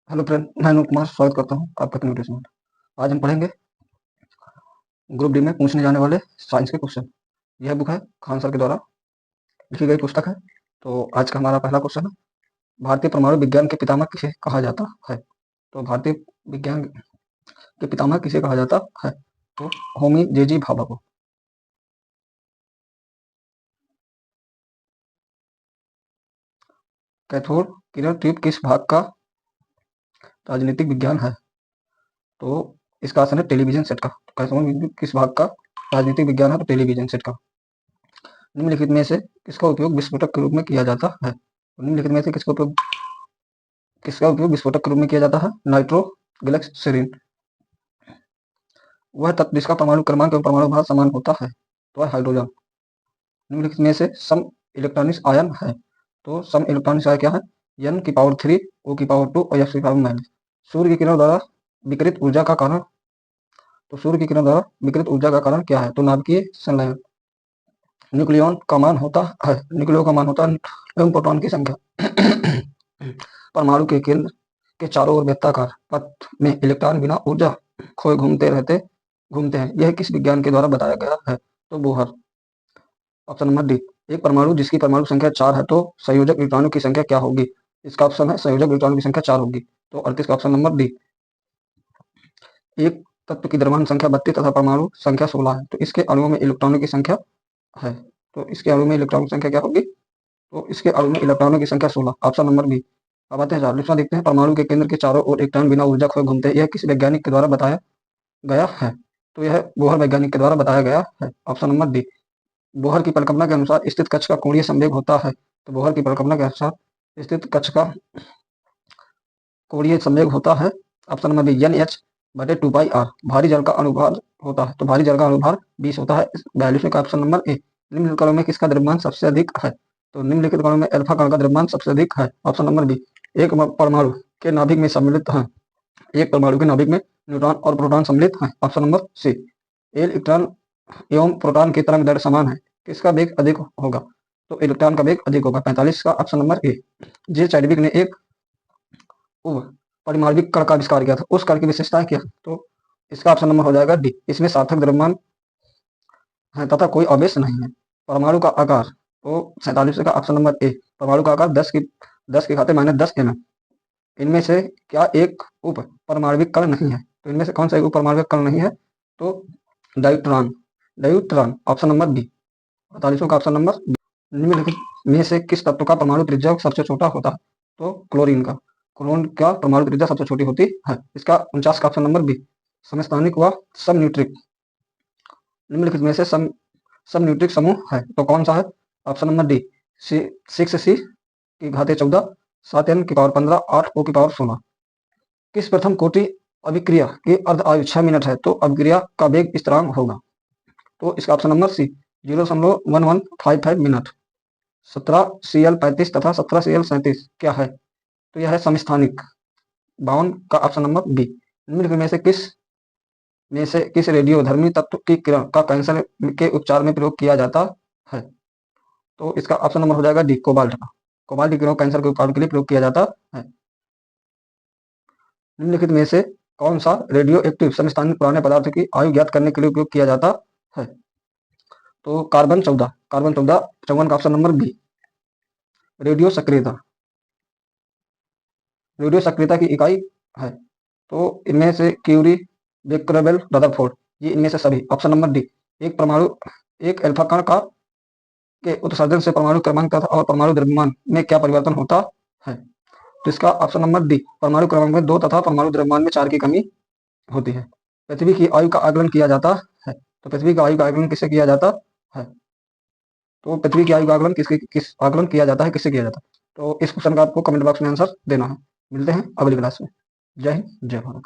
Hello friend, मैं अनूप कुमार स्वागत करता हूँ आपका अपने वीडियो में। आज हम पढ़ेंगे ग्रुप डी में पूछने जाने वाले साइंस के क्वेश्चन। यह बुक है खान सर के द्वारा लिखी गई पुस्तक है। तो आज का हमारा पहला क्वेश्चन है, भारतीय परमाणु विज्ञान के पितामह किसे कहा जाता है? तो भारतीय विज्ञान के पितामह किसे कहा जाता है? तो होमी जेजी भाभा को। कैथोड किरण ट्यूब किस भाग का राजनीतिक विज्ञान है? तो इसका आंसर है टेलीविजन सेट का। तो कैथोड किस भाग का राजनीतिक विज्ञान है? तो टेलीविजन सेट का। निम्नलिखित में से किसका उपयोग विस्फोटक के रूप में किया जाता है? निम्नलिखित में से किसका उपयोग विस्फोटक के रूप में किया जाता है? नाइट्रोग्लिसरीन। वह तत्व जिसका परमाणु क्रमांक एवं परमाणु भार समान होता है तो है हाइड्रोजन। निम्नलिखित में से सम इलेक्ट्रॉनिक आयन है। तो सम इलेक्ट्रॉनिक आयन क्या है? N⁻³ O⁻² और F⁻⁻। सूर्य की किरण द्वारा विकिरित ऊर्जा का कारण सूर्य की किरण द्वारा विकिरित ऊर्जा का कारण क्या है? तो नाभिकीय संलयन। न्यूक्लियॉन का मान होता है एवं प्रोटॉन की संख्या। परमाणु के केंद्र के चारों ओर वृत्ताकार पथ में इलेक्ट्रॉन बिना ऊर्जा खोए घूमते हैं। यह किस विज्ञान के द्वारा बताया गया है? तो बोहर। Option number D. एक परमाणु जिसकी परमाणु संख्या 4 है तो संयोजक इलेक्ट्रॉनों की संख्या क्या होगी? इसका ऑप्शन है संयोजक इलेक्ट्रॉनों की संख्या 4 होगी। तो 38 का ऑप्शन नंबर डी। एक तत्व की द्रव्यमान संख्या 32 तथा परमाणु संख्या 16 है तो इसके अणुओं में इलेक्ट्रॉनों की संख्या है। तो इसके अणु में इलेक्ट्रॉनों की संख्या क्या होगी? तो इसके अणु में इलेक्ट्रॉनों की संख्या 16। Option number B. अब आते हैं 40वां, देखते हैं परमाणु के केंद्र के चारों ओर इलेक्ट्रॉन बिना ऊर्जा खोए घूमते हैं। यह किस वैज्ञानिक के द्वारा बताया गया है? तो यह बोहर वैज्ञानिक के द्वारा बताया गया है। Option number D. बोहर की परिकल्पना के अनुसार स्थित कक्ष का कोणीय संवेग होता है। तो बोहर की परिकल्पना के अनुसार स्थित कक्ष का कोणीय संवेग होता है। Option number B NH/2πr। भारी जल का अनुभार होता है। तो भारी जल का अनुभार 20 होता है। 42वें का ऑप्शन नंबर ए। निम्नलिखित कणों में किसका द्रव्यमान सबसे अधिक है? तो निम्नलिखित कणों में अल्फा कण का द्रव्यमान सबसे अधिक है। Option number B. एक परमाणु के नाभिक में सम्मिलित है एक परमाणु के नाभिक में न्यूट्रॉन और प्रोटॉन सम्मिलित हैं। Option number C. इलेक्ट्रॉन एवं प्रोटॉन की तरंग दैर्ध्य समान है, किसका वेग अधिक होगा? तो इलेक्ट्रॉन का वेग अधिक होगा। 45 का option number A. J Chadwick ने एक परिमाणविक कण का आविष्कार किया था, उस कण की विशेषताएं क्या? तो इसका ऑप्शन नंबर हो जाएगा डी। इसमें सार्थक द्रव्यमान है तथा कोई आवेश नहीं है। परमाणु का आकार, तो 47 का ऑप्शन नंबर ए। परमाणु का आकार 10⁻⁻10 mm। इनमें से क्या एक उप परमाणविक कण नहीं है? तो इनमें से कौन सा एक उप परमाणविक कण नहीं है? तो ड्यूट्रॉन ऑप्शन नंबर बी। 48 का ऑप्शन नंबर बी। निम्नलिखित में से किस तत्व का परमाणु त्रिज्या सबसे छोटा होता है? तो क्लोरीन का परमाणु त्रिज्या सबसे छोटी होती है। इसका 49 का ऑप्शन नंबर बी। समस्थानिक व समन्यूट्रिक। निम्नलिखित में से समन्यूट्रिक समूह है तो कौन सा है? Option number D. 6c⁻14, 7n⁻15, 8O⁻16। किस प्रथम कोटि अभिक्रिया की अर्ध आयु 6 मिनट है तो अभिक्रिया का वेग स्थिरांक होगा? तो इसका ऑप्शन नंबर सी 0.1155 मिनट। 17Cl35 तथा 17Cl37 क्या है? तो यह है समस्थानिक। 52 का ऑप्शन नंबर बी। निम्नलिखित में से किस रेडियोधर्मी तत्व की किरण का कैंसर के उपचार में प्रयोग किया जाता है? तो इसका ऑप्शन नंबर हो जाएगा डी। कोबाल्ट का। कोबाल्ट की किरण कैंसर के उपचार के लिए प्रयोग किया जाता है। निम्नलिखित में से कौन सा रेडियो एक्टिव समस्थानिक पुराने पदार्थ की आयु ज्ञात करने के लिए उपयोग किया जाता है? तो कार्बन 14 54 का ऑप्शन नंबर बी। रेडियो सक्रियता की इकाई है। तो इनमें से क्यूरी, बेकरेल, रदरफोर्ड, ये इनमें से सभी। Option number D. एक अल्फा कण का के उत्सर्जन से परमाणु क्रमांक तथा और परमाणु द्रव्यमान में क्या परिवर्तन होता है? तो इसका ऑप्शन नंबर डी। परमाणु क्रमांक में 2 तथा परमाणु द्रव्यमान में 4 की कमी होती है। पृथ्वी की आयु का आकलन किया जाता है। तो पृथ्वी का आयु का आकलन किससे किया जाता है? तो पृथ्वी की आयु का आकलन आकलन किया जाता है, किससे किया जाता है? तो इस क्वेश्चन का आपको कमेंट बॉक्स में आंसर देना है। मिलते हैं अगली क्लास में। जय हिंद, जय भारत।